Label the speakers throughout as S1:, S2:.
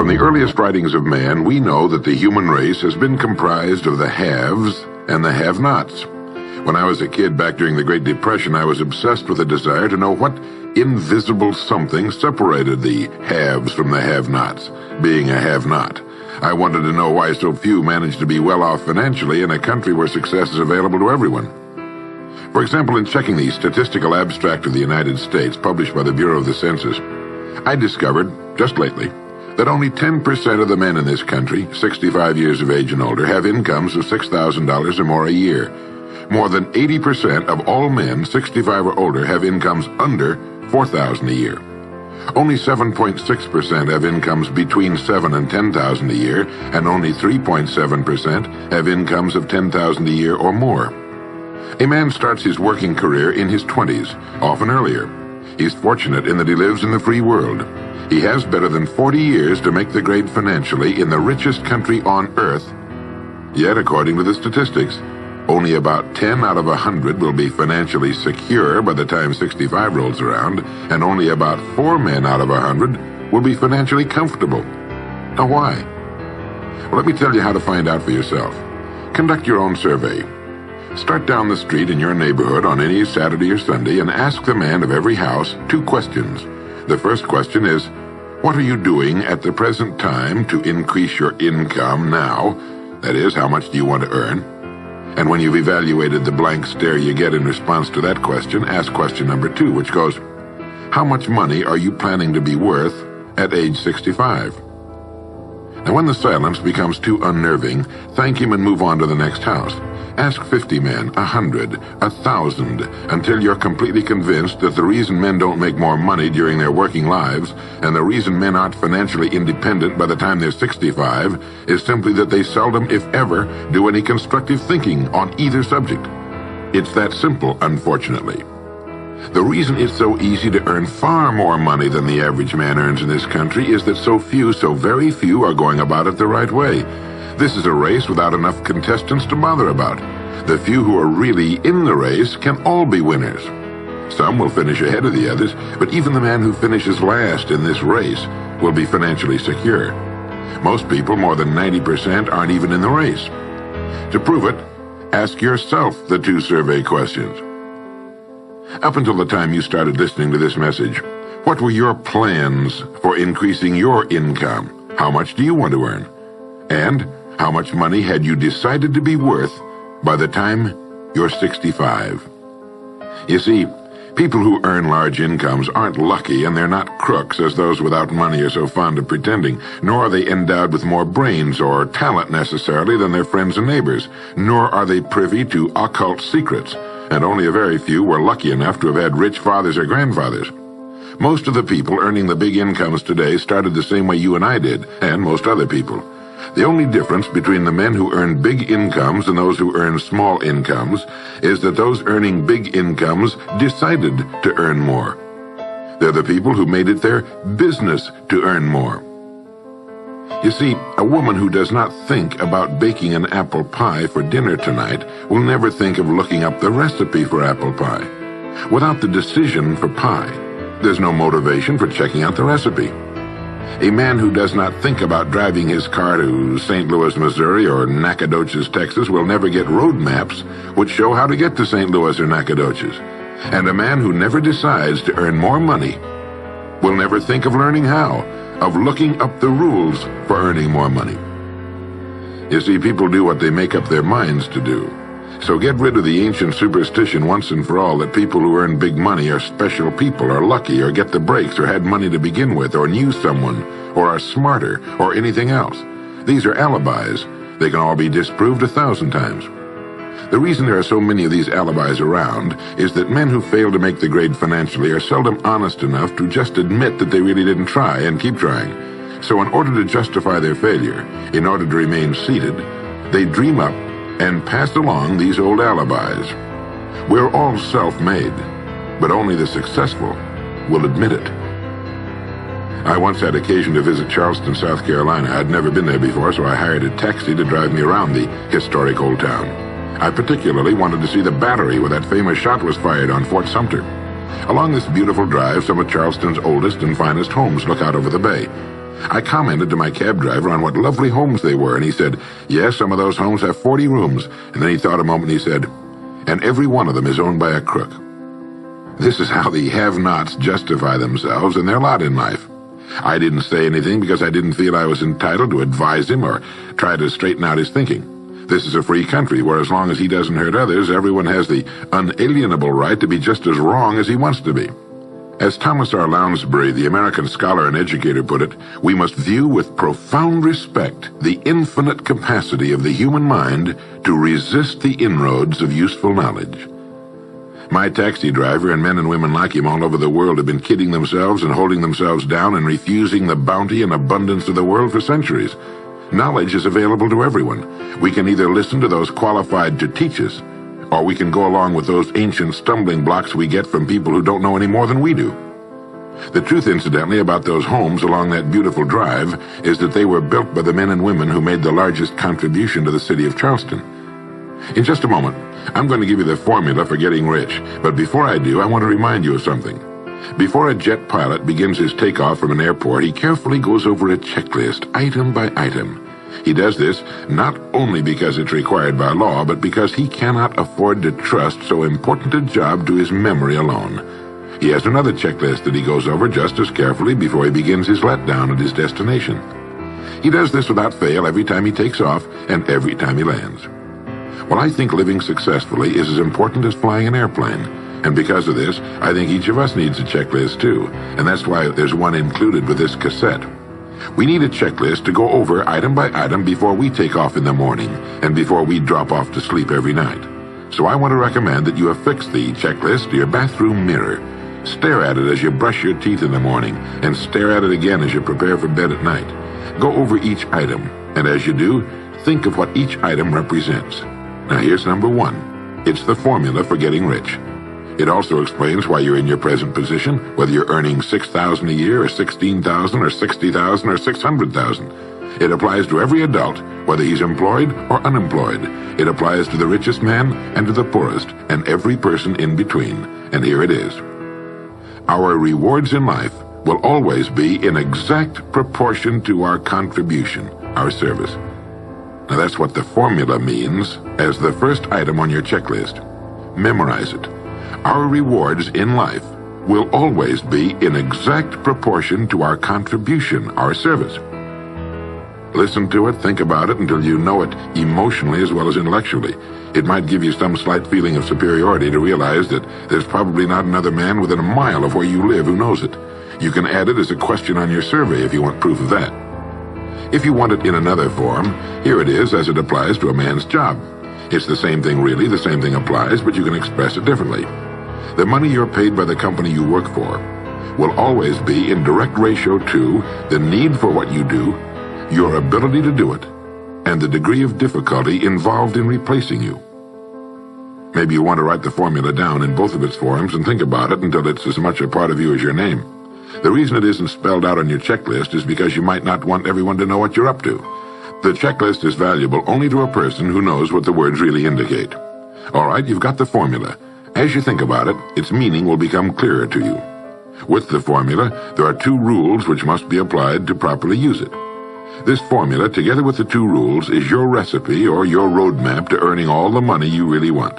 S1: From the earliest writings of man, we know that the human race has been comprised of the haves and the have-nots. When I was a kid back during the Great Depression, I was obsessed with a desire to know what invisible something separated the haves from the have-nots, being a have-not. I wanted to know why so few managed to be well off financially in a country where success is available to everyone. For example, in checking the Statistical Abstract of the United States, published by the Bureau of the Census, I discovered, just lately, that only 10% of the men in this country, 65 years of age and older, have incomes of $6,000 or more a year. More than 80% of all men 65 or older have incomes under $4,000 a year. Only 7.6% have incomes between $7,000 and $10,000 a year, and only 3.7% have incomes of $10,000 a year or more. A man starts his working career in his 20s, often earlier. He's fortunate in that he lives in the free world. He has better than 40 years to make the grade financially in the richest country on earth. Yet, according to the statistics, only about 10 out of 100 will be financially secure by the time 65 rolls around, and only about 4 men out of 100 will be financially comfortable. Now, why? Well, let me tell you how to find out for yourself. Conduct your own survey. Start down the street in your neighborhood on any Saturday or Sunday and ask the man of every house 2 questions. The first question is, what are you doing at the present time to increase your income now? That is, how much do you want to earn? And when you've evaluated the blank stare you get in response to that question, ask question number 2, which goes, how much money are you planning to be worth at age 65? Now, when the silence becomes too unnerving, thank him and move on to the next house. Ask 50 men, 100, 1,000, until you're completely convinced that the reason men don't make more money during their working lives, and the reason men aren't financially independent by the time they're 65, is simply that they seldom, if ever, do any constructive thinking on either subject. It's that simple, unfortunately. The reason it's so easy to earn far more money than the average man earns in this country is that so very few, are going about it the right way. This is a race without enough contestants to bother about. The few who are really in the race can all be winners. Some will finish ahead of the others, but even the man who finishes last in this race will be financially secure. Most people, more than 90%, aren't even in the race. To prove it, ask yourself the 2 survey questions. Up until the time you started listening to this message, what were your plans for increasing your income? How much do you want to earn? And how much money had you decided to be worth by the time you're 65? You see, people who earn large incomes aren't lucky, and they're not crooks as those without money are so fond of pretending, nor are they endowed with more brains or talent necessarily than their friends and neighbors, nor are they privy to occult secrets, and only a very few were lucky enough to have had rich fathers or grandfathers. Most of the people earning the big incomes today started the same way you and I did, and most other people. The only difference between the men who earn big incomes and those who earn small incomes is that those earning big incomes decided to earn more. They're the people who made it their business to earn more. You see, a woman who does not think about baking an apple pie for dinner tonight will never think of looking up the recipe for apple pie. Without the decision for pie, there's no motivation for checking out the recipe. A man who does not think about driving his car to St. Louis, Missouri or Nacogdoches, Texas will never get road maps which show how to get to St. Louis or Nacogdoches. And a man who never decides to earn more money will never think of learning how, of looking up the rules for earning more money. You see, people do what they make up their minds to do. So get rid of the ancient superstition once and for all that people who earn big money are special people, or lucky, or get the breaks, or had money to begin with, or knew someone, or are smarter, or anything else. These are alibis. They can all be disproved 1,000 times. The reason there are so many of these alibis around is that men who fail to make the grade financially are seldom honest enough to just admit that they really didn't try and keep trying. So in order to justify their failure, in order to remain seated, they dream up and pass along these old alibis. We're all self-made, but only the successful will admit it. I once had occasion to visit Charleston, South Carolina. I'd never been there before, so I hired a taxi to drive me around the historic old town. I particularly wanted to see the battery where that famous shot was fired on Fort Sumter. Along this beautiful drive, some of Charleston's oldest and finest homes look out over the bay. I commented to my cab driver on what lovely homes they were, and he said, yes, some of those homes have 40 rooms. And then he thought a moment and he said, and every one of them is owned by a crook. This is how the have-nots justify themselves and their lot in life. I didn't say anything because I didn't feel I was entitled to advise him or try to straighten out his thinking. This is a free country where as long as he doesn't hurt others, everyone has the unalienable right to be just as wrong as he wants to be. As Thomas R. Lounsbury, the American scholar and educator, put it, we must view with profound respect the infinite capacity of the human mind to resist the inroads of useful knowledge. My taxi driver and men and women like him all over the world have been kidding themselves and holding themselves down and refusing the bounty and abundance of the world for centuries. Knowledge is available to everyone. We can either listen to those qualified to teach us, or we can go along with those ancient stumbling blocks we get from people who don't know any more than we do. The truth, incidentally, about those homes along that beautiful drive is that they were built by the men and women who made the largest contribution to the city of Charleston. In just a moment, I'm going to give you the formula for getting rich, but before I do, I want to remind you of something. Before a jet pilot begins his takeoff from an airport, he carefully goes over a checklist, item by item. He does this not only because it's required by law, but because he cannot afford to trust so important a job to his memory alone. He has another checklist that he goes over just as carefully before he begins his letdown at his destination. He does this without fail every time he takes off and every time he lands. Well, I think living successfully is as important as flying an airplane. And because of this, I think each of us needs a checklist too, and that's why there's one included with this cassette. We need a checklist to go over item by item before we take off in the morning and before we drop off to sleep every night. So I want to recommend that you affix the checklist to your bathroom mirror. Stare at it as you brush your teeth in the morning and stare at it again as you prepare for bed at night. Go over each item, and as you do, think of what each item represents. Now here's number one. It's the formula for getting rich. It also explains why you're in your present position, whether you're earning $6,000 a year or $16,000 or $60,000 or $600,000. It applies to every adult, whether he's employed or unemployed. It applies to the richest man and to the poorest, and every person in between. And here it is. Our rewards in life will always be in exact proportion to our contribution, our service. Now that's what the formula means as the first item on your checklist. Memorize it. Our rewards in life will always be in exact proportion to our contribution, our service. Listen to it, think about it until you know it emotionally as well as intellectually. It might give you some slight feeling of superiority to realize that there's probably not another man within a mile of where you live who knows it. You can add it as a question on your survey if you want proof of that. If you want it in another form, here it is as it applies to a man's job. It's the same thing really, the same thing applies, but you can express it differently. The money you're paid by the company you work for will always be in direct ratio to the need for what you do, your ability to do it, and the degree of difficulty involved in replacing you. Maybe you want to write the formula down in both of its forms and think about it until it's as much a part of you as your name. The reason it isn't spelled out on your checklist is because you might not want everyone to know what you're up to. The checklist is valuable only to a person who knows what the words really indicate. All right, you've got the formula. As you think about it, its meaning will become clearer to you. With the formula, there are two rules which must be applied to properly use it. This formula, together with the two rules, is your recipe or your roadmap to earning all the money you really want.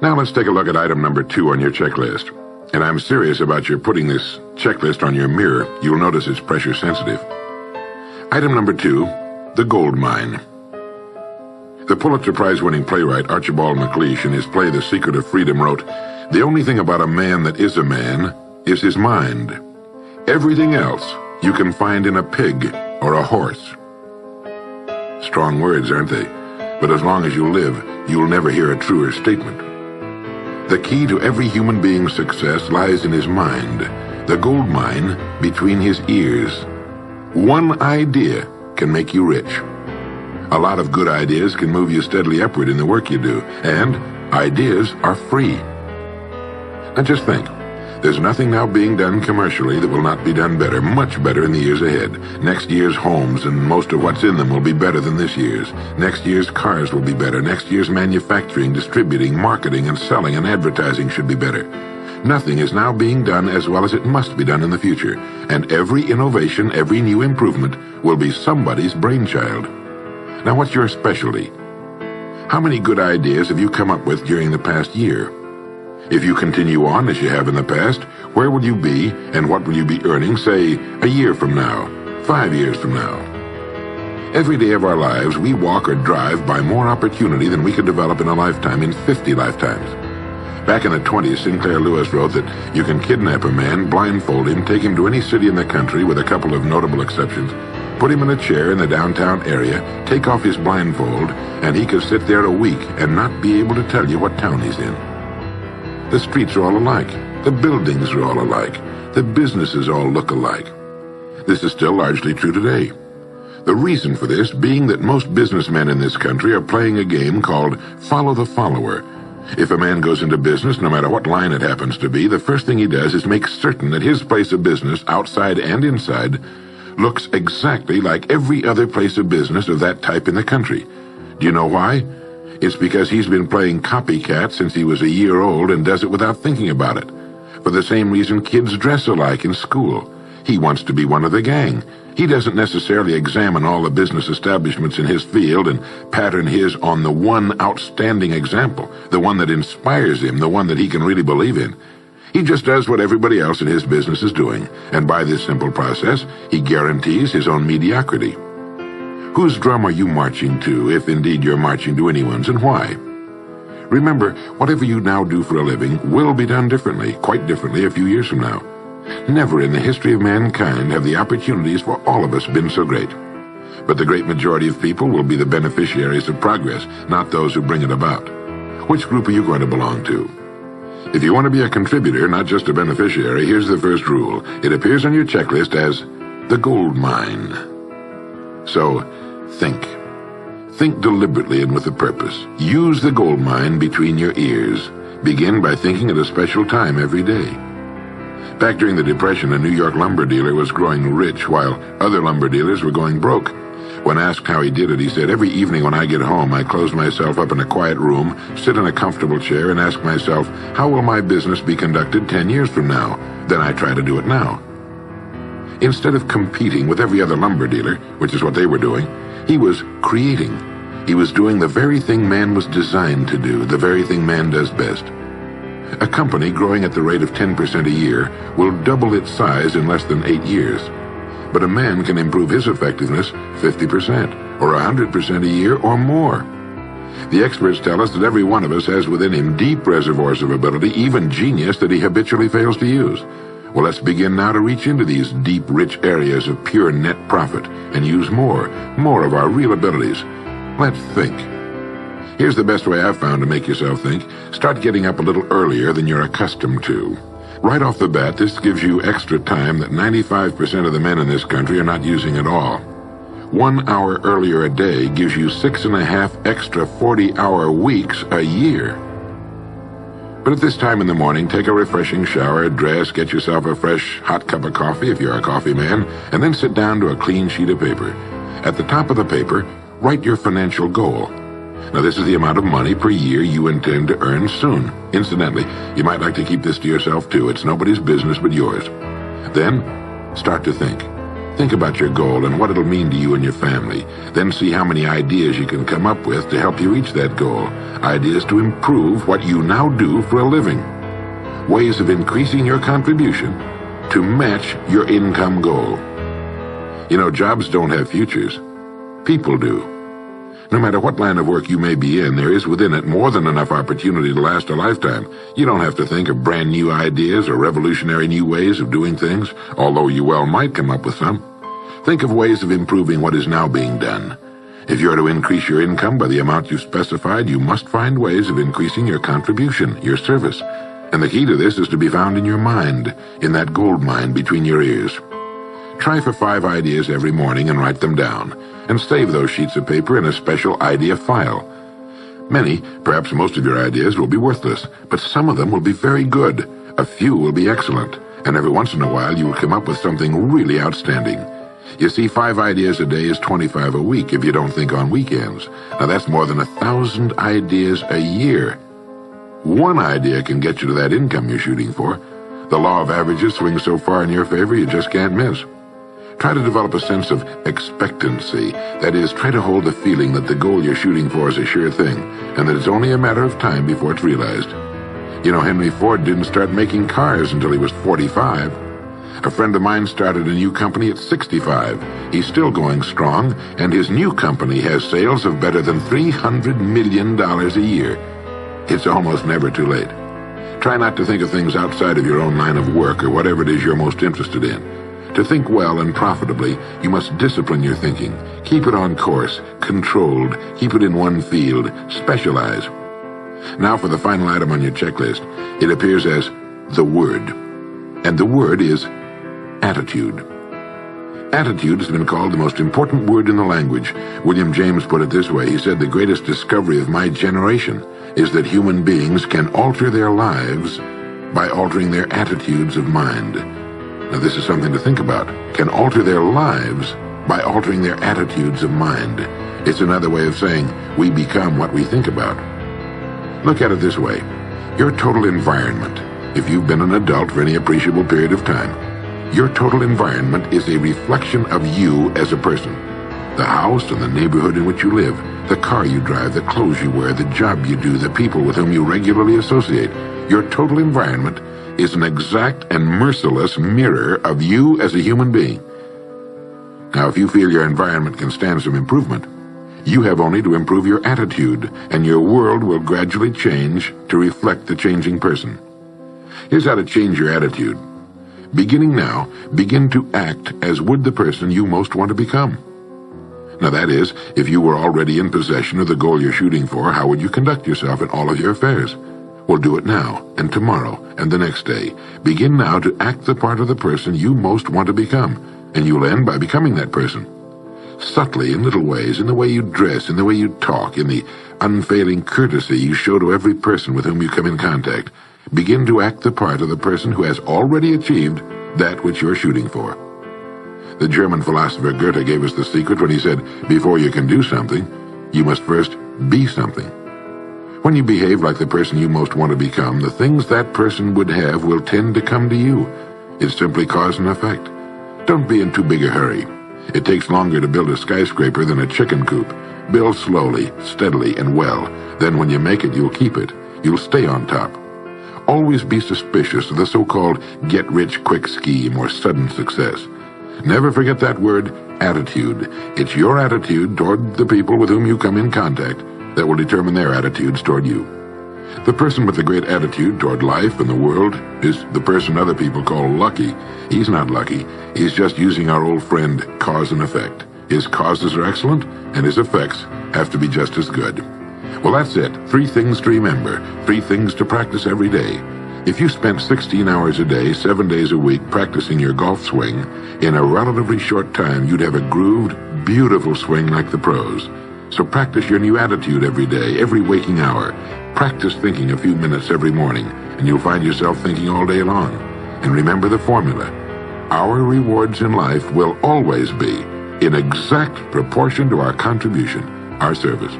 S1: Now let's take a look at item number 2 on your checklist. And I'm serious about your putting this checklist on your mirror. You'll notice it's pressure sensitive. Item number 2, the gold mine. The Pulitzer Prize-winning playwright Archibald MacLeish in his play The Secret of Freedom wrote, "The only thing about a man that is a man is his mind. Everything else you can find in a pig or a horse." Strong words, aren't they? But as long as you live, you'll never hear a truer statement. The key to every human being's success lies in his mind, the gold mine between his ears. One idea can make you rich. A lot of good ideas can move you steadily upward in the work you do, and ideas are free. Now just think, there's nothing now being done commercially that will not be done better, much better in the years ahead. Next year's homes and most of what's in them will be better than this year's. Next year's cars will be better. Next year's manufacturing, distributing, marketing, and selling and advertising should be better. Nothing is now being done as well as it must be done in the future, and every innovation, every new improvement will be somebody's brainchild. Now, what's your specialty? How many good ideas have you come up with during the past year? If you continue on as you have in the past, where will you be and what will you be earning, say, a year from now, 5 years from now? Every day of our lives, we walk or drive by more opportunity than we could develop in a lifetime, in 50 lifetimes. Back in the 20s, Sinclair Lewis wrote that you can kidnap a man, blindfold him, take him to any city in the country with a couple of notable exceptions, put him in a chair in the downtown area, take off his blindfold, and he could sit there a week and not be able to tell you what town he's in. The streets are all alike. The buildings are all alike. The businesses all look alike. This is still largely true today. The reason for this being that most businessmen in this country are playing a game called follow the follower. If a man goes into business, no matter what line it happens to be, the first thing he does is make certain that his place of business, outside and inside, looks exactly like every other place of business of that type in the country. Do you know why? It's because he's been playing copycat since he was a year old and does it without thinking about it. For the same reason kids dress alike in school. He wants to be one of the gang. He doesn't necessarily examine all the business establishments in his field and pattern his on the one outstanding example, the one that inspires him, the one that he can really believe in. He just does what everybody else in his business is doing, and by this simple process, he guarantees his own mediocrity. Whose drum are you marching to, if indeed you're marching to anyone's, and why? Remember, whatever you now do for a living will be done differently, quite differently a few years from now. Never in the history of mankind have the opportunities for all of us been so great. But the great majority of people will be the beneficiaries of progress, not those who bring it about. Which group are you going to belong to? If you want to be a contributor, not just a beneficiary, here's the first rule. It appears on your checklist as the gold mine. So, think. Think deliberately and with a purpose. Use the gold mine between your ears. Begin by thinking at a special time every day. Back during the Depression, a New York lumber dealer was growing rich while other lumber dealers were going broke. When asked how he did it, he said, "Every evening when I get home, I close myself up in a quiet room, sit in a comfortable chair, and ask myself, how will my business be conducted 10 years from now? Then I try to do it now." Instead of competing with every other lumber dealer, which is what they were doing, he was creating. He was doing the very thing man was designed to do, the very thing man does best. A company growing at the rate of 10% a year will double its size in less than 8 years. But a man can improve his effectiveness 50% or 100% a year or more. The experts tell us that every one of us has within him deep reservoirs of ability, even genius, that he habitually fails to use. Well, let's begin now to reach into these deep, rich areas of pure net profit and use more of our real abilities. Let's think. Here's the best way I've found to make yourself think. Start getting up a little earlier than you're accustomed to. Right off the bat, this gives you extra time that 95% of the men in this country are not using at all. 1 hour earlier a day gives you 6.5 extra 40-hour weeks a year. But at this time in the morning, take a refreshing shower, dress, get yourself a fresh, hot cup of coffee if you're a coffee man, and then sit down to a clean sheet of paper. At the top of the paper, write your financial goal. Now, this is the amount of money per year you intend to earn soon. Incidentally, you might like to keep this to yourself, too. It's nobody's business but yours. Then, start to think. Think about your goal and what it'll mean to you and your family. Then see how many ideas you can come up with to help you reach that goal. Ideas to improve what you now do for a living. Ways of increasing your contribution to match your income goal. You know, jobs don't have futures. People do. No matter what line of work you may be in, there is within it more than enough opportunity to last a lifetime. You don't have to think of brand new ideas or revolutionary new ways of doing things, although you well might come up with some. Think of ways of improving what is now being done. If you are to increase your income by the amount you've specified, you must find ways of increasing your contribution, your service. And the key to this is to be found in your mind, in that gold mine between your ears. Try for 5 ideas every morning and write them down, and save those sheets of paper in a special idea file. Many, perhaps most of your ideas will be worthless, but some of them will be very good. A few will be excellent, and every once in a while you will come up with something really outstanding. You see, 5 ideas a day is 25 a week if you don't think on weekends. Now that's more than 1,000 ideas a year. One idea can get you to that income you're shooting for. The law of averages swings so far in your favor you just can't miss. Try to develop a sense of expectancy. That is, try to hold the feeling that the goal you're shooting for is a sure thing, and that it's only a matter of time before it's realized. You know, Henry Ford didn't start making cars until he was 45. A friend of mine started a new company at 65. He's still going strong, and his new company has sales of better than $300 million a year. It's almost never too late. Try not to think of things outside of your own line of work or whatever it is you're most interested in. To think well and profitably, you must discipline your thinking. Keep it on course, controlled, keep it in one field, specialize. Now for the final item on your checklist. It appears as the word. And the word is attitude. Attitude has been called the most important word in the language. William James put it this way. He said, "The greatest discovery of my generation is that human beings can alter their lives by altering their attitudes of mind." Now this is something to think about. Can alter their lives by altering their attitudes of mind. It's another way of saying we become what we think about. Look at it this way. Your total environment, if you've been an adult for any appreciable period of time, your total environment is a reflection of you as a person. The house and the neighborhood in which you live, the car you drive, the clothes you wear, the job you do, the people with whom you regularly associate. Your total environment is an exact and merciless mirror of you as a human being. Now, if you feel your environment can stand some improvement, you have only to improve your attitude, and your world will gradually change to reflect the changing person. Here's how to change your attitude. Beginning now, begin to act as would the person you most want to become. Now that is, if you were already in possession of the goal you're shooting for, how would you conduct yourself in all of your affairs? Well, do it now, and tomorrow, and the next day. Begin now to act the part of the person you most want to become, and you'll end by becoming that person. Subtly, in little ways, in the way you dress, in the way you talk, in the unfailing courtesy you show to every person with whom you come in contact, begin to act the part of the person who has already achieved that which you're shooting for. The German philosopher Goethe gave us the secret when he said, before you can do something, you must first be something. When you behave like the person you most want to become, the things that person would have will tend to come to you. It's simply cause and effect. Don't be in too big a hurry. It takes longer to build a skyscraper than a chicken coop. Build slowly, steadily, and well. Then when you make it, you'll keep it. You'll stay on top. Always be suspicious of the so-called get-rich-quick scheme or sudden success. Never forget that word, attitude. It's your attitude toward the people with whom you come in contact that will determine their attitudes toward you. The person with the great attitude toward life and the world is the person other people call lucky. He's not lucky. He's just using our old friend, cause and effect. His causes are excellent, and his effects have to be just as good. Well, that's it. 3 things to remember. 3 things to practice every day. If you spent 16 hours a day, 7 days a week, practicing your golf swing, in a relatively short time, you'd have a grooved, beautiful swing like the pros. So practice your new attitude every day, every waking hour. Practice thinking a few minutes every morning, and you'll find yourself thinking all day long. And remember the formula. Our rewards in life will always be in exact proportion to our contribution, our service.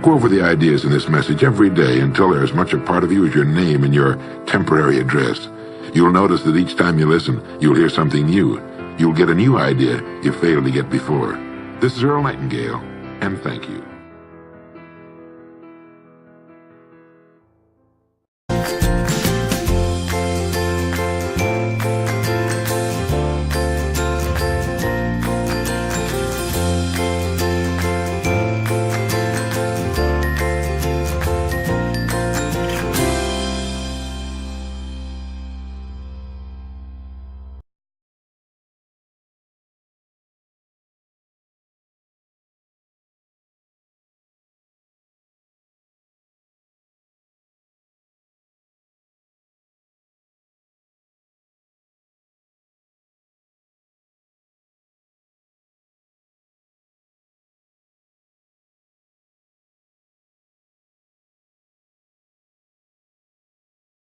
S1: Go over the ideas in this message every day until they're as much a part of you as your name and your temporary address. You'll notice that each time you listen, you'll hear something new. You'll get a new idea you failed to get before. This is Earl Nightingale, and thank you.